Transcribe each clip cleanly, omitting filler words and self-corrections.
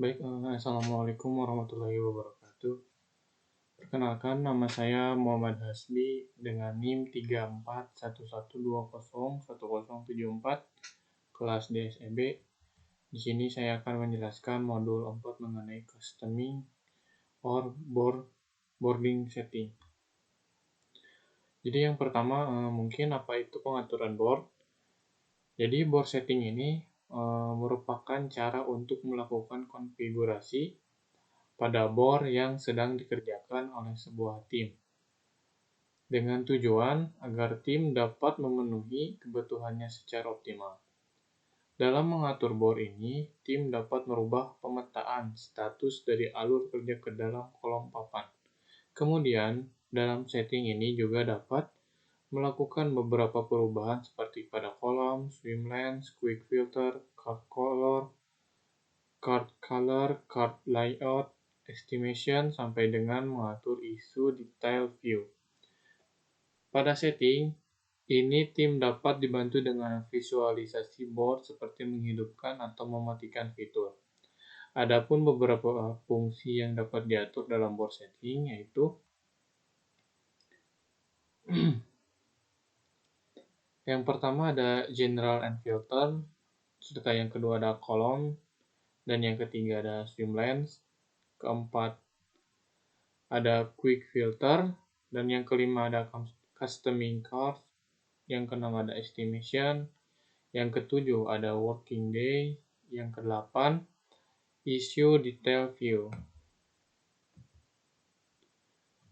Assalamualaikum warahmatullahi wabarakatuh. Perkenalkan, nama saya Muhammad Hasbi dengan NIM 3411201074, kelas DSEB. Di sini saya akan menjelaskan modul 4 mengenai customing or boarding setting. Jadi yang pertama, mungkin apa itu pengaturan board. Jadi board setting ini merupakan cara untuk melakukan konfigurasi pada board yang sedang dikerjakan oleh sebuah tim, dengan tujuan agar tim dapat memenuhi kebutuhannya secara optimal. Dalam mengatur board ini, tim dapat merubah pemetaan status dari alur kerja ke dalam kolom papan. Kemudian, dalam setting ini juga dapat melakukan beberapa perubahan seperti pada kolom, swim lanes, quick filter, card layout, estimation, sampai dengan mengatur isu detail view. Pada setting ini, tim dapat dibantu dengan visualisasi board seperti menghidupkan atau mematikan fitur. Adapun beberapa fungsi yang dapat diatur dalam board setting yaitu yang pertama ada general and filter, serta yang kedua ada kolom, dan yang ketiga ada swim lanes, keempat ada quick filter, dan yang kelima ada customing cards, yang keenam ada estimation, yang ketujuh ada working day, yang kedelapan issue detail view.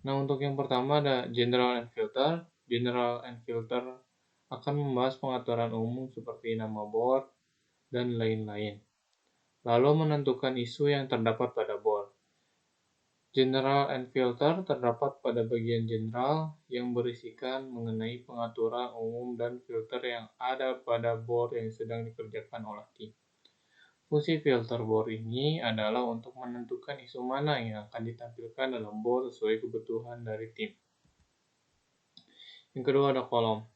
Nah, untuk yang pertama ada general and filter. General and filter akan membahas pengaturan umum seperti nama board dan lain-lain, lalu menentukan isu yang terdapat pada board. General and filter terdapat pada bagian general yang berisikan mengenai pengaturan umum dan filter yang ada pada board yang sedang dikerjakan oleh tim. Fungsi filter board ini adalah untuk menentukan isu mana yang akan ditampilkan dalam board sesuai kebutuhan dari tim. Yang kedua ada kolom.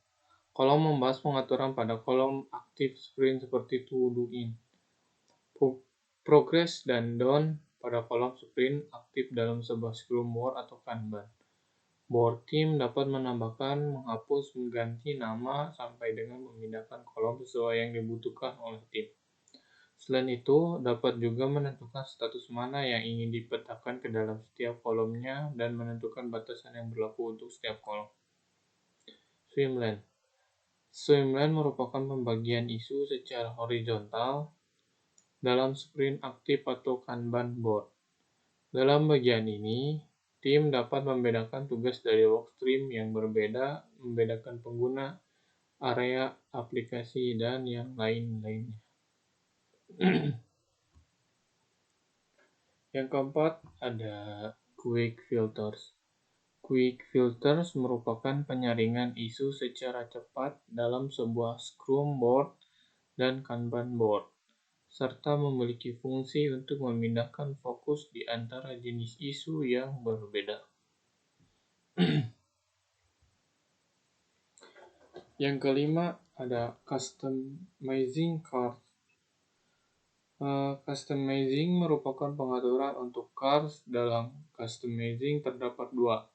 Kolom membahas pengaturan pada kolom aktif sprint seperti to do in, progress, dan done pada kolom sprint aktif dalam sebuah scrum board atau Kanban. Board tim dapat menambahkan, menghapus, mengganti nama, sampai dengan memindahkan kolom sesuai yang dibutuhkan oleh tim. Selain itu, dapat juga menentukan status mana yang ingin dipetakan ke dalam setiap kolomnya dan menentukan batasan yang berlaku untuk setiap kolom. Swim lane. Swim lane merupakan pembagian isu secara horizontal dalam sprint aktif atau Kanban board. Dalam bagian ini, tim dapat membedakan tugas dari workstream yang berbeda, membedakan pengguna, area, aplikasi, dan yang lain-lainnya. Yang keempat ada quick filters. Quick filters merupakan penyaringan isu secara cepat dalam sebuah scrum board dan Kanban board, serta memiliki fungsi untuk memindahkan fokus di antara jenis isu yang berbeda. Yang kelima ada customizing cards. Customizing merupakan pengaturan untuk cards. Dalam customizing terdapat dua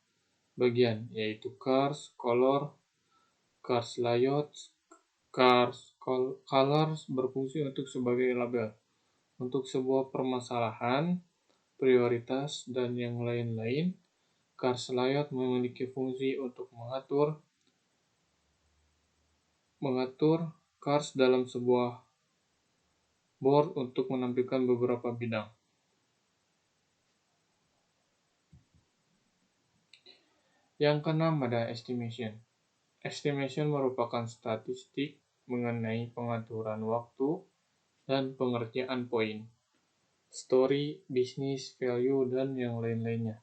bagian, yaitu cards color, cards layout. Cards colors berfungsi untuk sebagai label untuk sebuah permasalahan, prioritas, dan yang lain-lain. Cards layout memiliki fungsi untuk mengatur cards dalam sebuah board untuk menampilkan beberapa bidang. Yang keenam ada estimation. Estimation merupakan statistik mengenai pengaturan waktu dan pengerjaan poin, story, business value, dan yang lain-lainnya.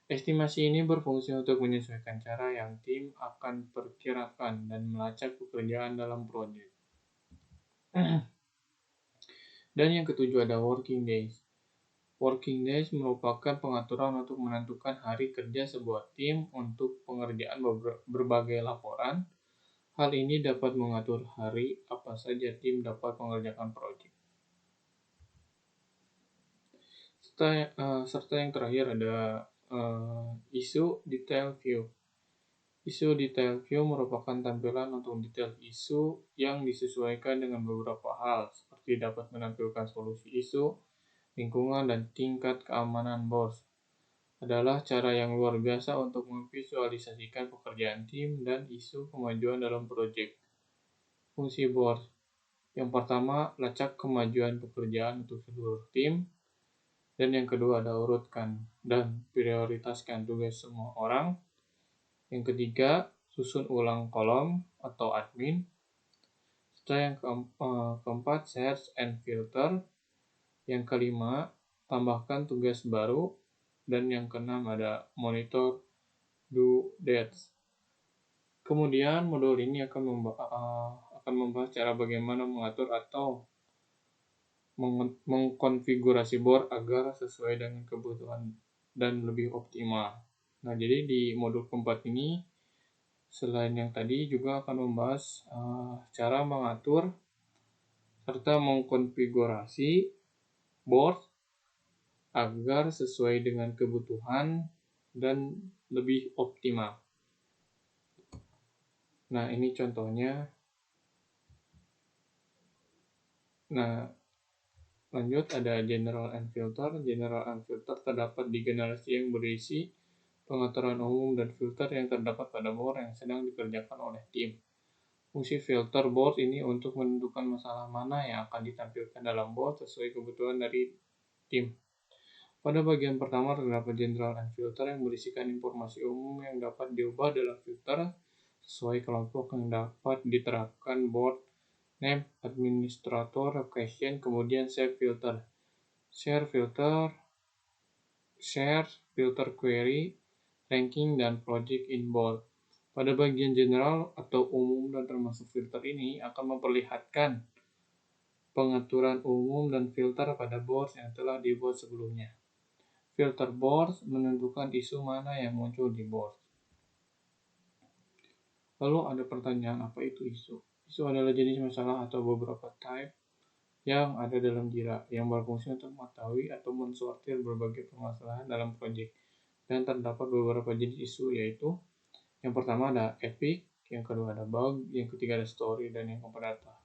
Estimasi ini berfungsi untuk menyesuaikan cara yang tim akan perkirakan dan melacak pekerjaan dalam proyek. Dan yang ketujuh ada working days. Working days merupakan pengaturan untuk menentukan hari kerja sebuah tim untuk pengerjaan berbagai laporan. Hal ini dapat mengatur hari apa saja tim dapat mengerjakan proyek. serta yang terakhir ada isu detail view. Isu detail view merupakan tampilan untuk detail isu yang disesuaikan dengan beberapa hal, seperti dapat menampilkan solusi isu, lingkungan, dan tingkat keamanan BOS. Adalah cara yang luar biasa untuk memvisualisasikan pekerjaan tim dan isu kemajuan dalam proyek. Fungsi BOS. Yang pertama, lacak kemajuan pekerjaan untuk seluruh tim. Dan yang kedua ada urutkan dan prioritaskan tugas semua orang. Yang ketiga, susun ulang kolom atau admin. Setelah yang keempat, search and filter. Yang kelima, tambahkan tugas baru. Dan yang keenam ada monitor due dates. Kemudian modul ini akan membahas cara bagaimana mengatur atau mengkonfigurasi board agar sesuai dengan kebutuhan dan lebih optimal. Nah, jadi di modul keempat ini, selain yang tadi, juga akan membahas cara mengatur serta mengkonfigurasi board agar sesuai dengan kebutuhan dan lebih optimal. Nah, ini contohnya. Nah, lanjut ada general and filter. General and filter terdapat di generasi yang berisi pengaturan umum dan filter yang terdapat pada board yang sedang dikerjakan oleh tim. Fungsi filter board ini untuk menentukan masalah mana yang akan ditampilkan dalam board sesuai kebutuhan dari tim. Pada bagian pertama terdapat general and filter yang berisikan informasi umum yang dapat diubah dalam filter sesuai kelompok yang dapat diterapkan board name, administrator, location, kemudian share filter, filter query, ranking, dan project in board. Pada bagian general atau umum dan termasuk filter ini akan memperlihatkan pengaturan umum dan filter pada board yang telah dibuat sebelumnya. Filter board menentukan isu mana yang muncul di board. Lalu ada pertanyaan, apa itu isu? Isu adalah jenis masalah atau beberapa type yang ada dalam Jira, yang berfungsi untuk mengetahui atau mensortir berbagai permasalahan dalam proyek. Dan terdapat beberapa jenis isu, yaitu yang pertama ada epic, yang kedua ada bug, yang ketiga ada story, dan yang keempat data.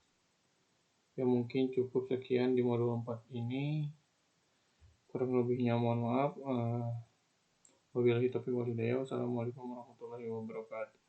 Ya, mungkin cukup sekian di modul 4 ini. Kurang lebihnya mohon maaf. Wabillahi taufiq wal hidayah. Wassalamualaikum warahmatullahi wabarakatuh.